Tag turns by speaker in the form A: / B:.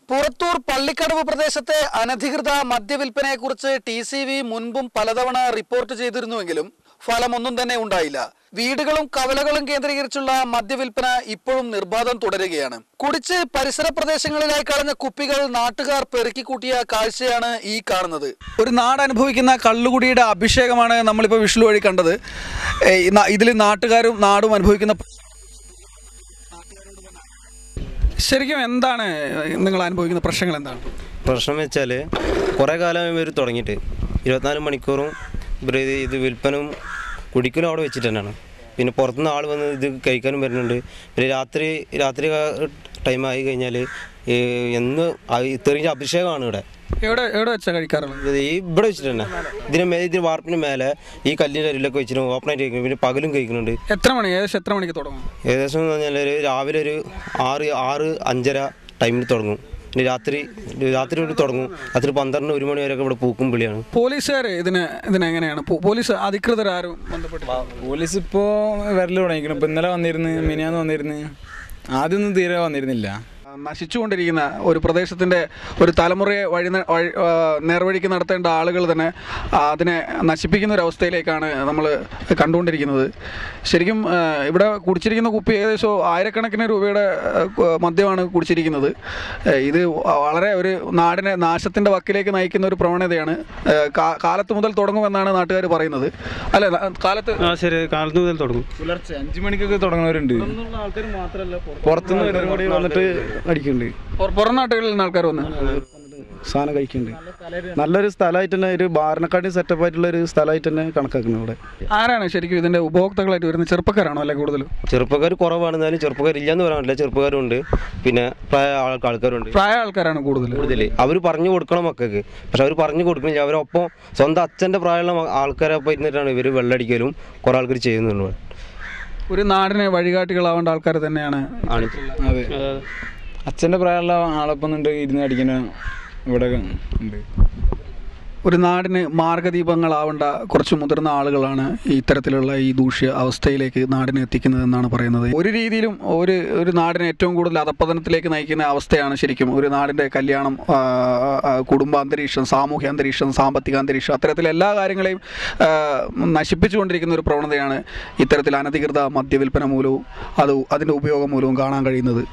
A: പുറത്തൂർ പള്ളിക്കടവ് പ്രദേശത്തെ അനധികൃത മദ്യവിൽപ്പനയെക്കുറിച്ച് ടി.സി.വി മുൻപും പലതവണ റിപ്പോർട്ട് ചെയ്തിരുന്നുവെങ്കിലും ഫലമൊന്നും തന്നെ ഉണ്ടായില്ല. വീടുകളും കവലകളും കേന്ദ്രീകരിച്ചുള്ള മദ്യവിൽപ്പന ഇപ്പോഴും നിർബാധം തുടരുകയാണ്. കുടിച്ച് പരിസര പ്രദേശങ്ങളിലായി കളഞ്ഞ കുപ്പികൾ നാട്ടുകാർ പെറുക്കിക്കൂട്ടിയ കാഴ്ചയാണ് ഈ കാണുന്നത്. ഒരു നാട് അനുഭവിക്കുന്ന കള്ളുകുടിയുടെ അഭിഷേകമാണ് നമ്മളിപ്പോൾ വിഷ്വൽ വഴി കണ്ടത്. ഇതിൽ നാട്ടുകാരും നാടും അനുഭവിക്കുന്ന ശരിക്കും എന്താണ് നിങ്ങൾ അനുഭവിക്കുന്ന പ്രശ്നങ്ങൾ? എന്താണ്
B: പ്രശ്നം വെച്ചാൽ കുറേ കാലം ഇവർ തുടങ്ങിയിട്ട് 24 മണിക്കൂറും ഇവർ ഇത് വിൽപ്പനയും കുടിക്കലും അവിടെ വെച്ചിട്ട് തന്നെയാണ്. പിന്നെ പുറത്തുനിന്ന് ആൾ വന്ന് ഇത് കഴിക്കാനും വരുന്നുണ്ട്. പിന്നെ രാത്രി ടൈമായി കഴിഞ്ഞാൽ എന്ന് ഇത്രയും അഭിഷേകമാണ് ഇവിടെ.
A: എവിടെ വെച്ചാൽ കഴിക്കാറുള്ളത്?
B: ഇവിടെ വെച്ചിട്ട് തന്നെ ഇതിന് വാർപ്പിന് മേലെ ഈ കല്ലിൻ്റെ അരിലൊക്കെ വെച്ചിട്ട് ഓപ്പണായിട്ട് കഴിക്കുന്നു. പിന്നെ പകലും കഴിക്കുന്നുണ്ട്.
A: ഏകദേശം എത്ര മണിക്ക് തുടങ്ങും?
B: ഏകദേശം എന്ന് പറഞ്ഞാൽ രാവിലെ ഒരു 6-5:30 ടൈമിൽ തുടങ്ങും. പിന്നെ രാത്രി തുടങ്ങും. രാത്രി 12-1 മണി വരെയൊക്കെ ഇവിടെ പൂക്കും വിളിയാണ്.
A: പോലീസുകാർ ഇതിനെങ്ങനെയാണ്? പോലീസ് അധികൃതരാരും ബന്ധപ്പെട്ട്?
C: പോലീസ് ഇപ്പോൾ വരൽ തുടങ്ങിക്കണം. ഇപ്പോൾ ഇന്നലെ വന്നിരുന്നു, മിനിയാന്ന് വന്നിരുന്നു. ആദ്യമൊന്നും തീരെ വന്നിരുന്നില്ല.
A: നശിച്ചുകൊണ്ടിരിക്കുന്ന ഒരു പ്രദേശത്തിൻ്റെ ഒരു തലമുറയെ നേർവഴിക്ക് നടത്തേണ്ട ആളുകൾ തന്നെ അതിനെ നശിപ്പിക്കുന്ന ഒരു അവസ്ഥയിലേക്കാണ് നമ്മൾ കണ്ടുകൊണ്ടിരിക്കുന്നത്. ശരിക്കും ഇവിടെ കുടിച്ചിരിക്കുന്ന കുപ്പി ഏകദേശം 1000 രൂപയുടെ മദ്യമാണ് കുടിച്ചിരിക്കുന്നത്. ഇത് വളരെ ഒരു നാടിനെ നാശത്തിൻ്റെ വക്കിലേക്ക് നയിക്കുന്ന ഒരു പ്രവണതയാണ്. കാലത്ത് മുതൽ തുടങ്ങുമെന്നാണ് നാട്ടുകാർ പറയുന്നത്. അല്ലെ, കാലത്ത്
C: മുതൽ തുടങ്ങും. പുലർച്ചെ 5 മണിക്കൊക്കെ തുടങ്ങുന്നവരുണ്ട്.
A: ആൾക്കാർ മാത്രമല്ല,
C: പുറത്തുനിന്ന് കൂടി വന്നിട്ട് അടിക്കുന്നുണ്ട്.
A: പുറം നാട്ടുകളിൽ നിന്ന് ആൾക്കാർ വന്ന്
C: സാധനം കഴിക്കുന്നുണ്ട്. നല്ലൊരു സ്ഥലമായിട്ട് തന്നെ, ഒരു ബാറിനെക്കാട്ടി സെറ്റപ്പ് ആയിട്ടുള്ള ഒരു സ്ഥലമായിട്ട് തന്നെ കണക്കാക്കുന്നത്. ഇവിടെ
A: ആരാണ് ശരിക്കും ഇതിന്റെ ഉപഭോക്താക്കളായിട്ട് വരുന്നത്? ചെറുപ്പക്കാരാണോ അല്ലെ കൂടുതലും?
B: ചെറുപ്പക്കാർ കുറവാണെന്നാലും ചെറുപ്പക്കാരില്ലാന്ന് പറയാൻ പറ്റില്ല. ചെറുപ്പക്കാരുണ്ട്, പിന്നെ പ്രായ ആൾക്കാരുണ്ട്.
A: പ്രായ ആൾക്കാരാണ് കൂടുതൽ.
B: അവർ പറഞ്ഞു കൊടുക്കണം മക്കൾക്ക്. പക്ഷെ അവർ പറഞ്ഞു കൊടുക്കണില്ല. അവരൊപ്പം സ്വന്തം അച്ഛൻ്റെ പ്രായമുള്ള ആൾക്കാരൊപ്പം ഇരുന്നിട്ടാണ് ഇവർ വെള്ളടിക്കലും കുറേ ആൾക്കാർ ചെയ്യുന്നുണ്ട്.
A: ഒരു നാടിനെ വഴികാട്ടികളാവേണ്ട ആൾക്കാർ തന്നെയാണ്.
C: അതെ, അച്ഛൻ്റെ പ്രായമുള്ള ആളൊപ്പം ഇരുന്ന് അടിക്കുന്ന ഇവിടെ ഉണ്ട്.
A: ഒരു നാടിന് മാർഗദീപങ്ങളാവേണ്ട കുറച്ച് മുതിർന്ന ആളുകളാണ് ഇത്തരത്തിലുള്ള ഈ ദൂഷ്യ അവസ്ഥയിലേക്ക് നാടിനെ എത്തിക്കുന്നതെന്നാണ് പറയുന്നത്. ഒരു രീതിയിലും ഒരു നാടിനെ ഏറ്റവും കൂടുതൽ അധപ്പതനത്തിലേക്ക് നയിക്കുന്ന അവസ്ഥയാണ് ശരിക്കും ഒരു നാടിൻ്റെ കല്യാണം, കുടുംബാന്തരീക്ഷം, സാമൂഹ്യ അന്തരീക്ഷം, സാമ്പത്തിക അന്തരീക്ഷം, അത്തരത്തിൽ എല്ലാ കാര്യങ്ങളെയും നശിപ്പിച്ചുകൊണ്ടിരിക്കുന്ന ഒരു പ്രവണതയാണ് ഇത്തരത്തിൽ അനധികൃത മദ്യവിൽപ്പന മൂലവും അതിൻ്റെ ഉപയോഗം മൂലവും കാണാൻ കഴിയുന്നത്.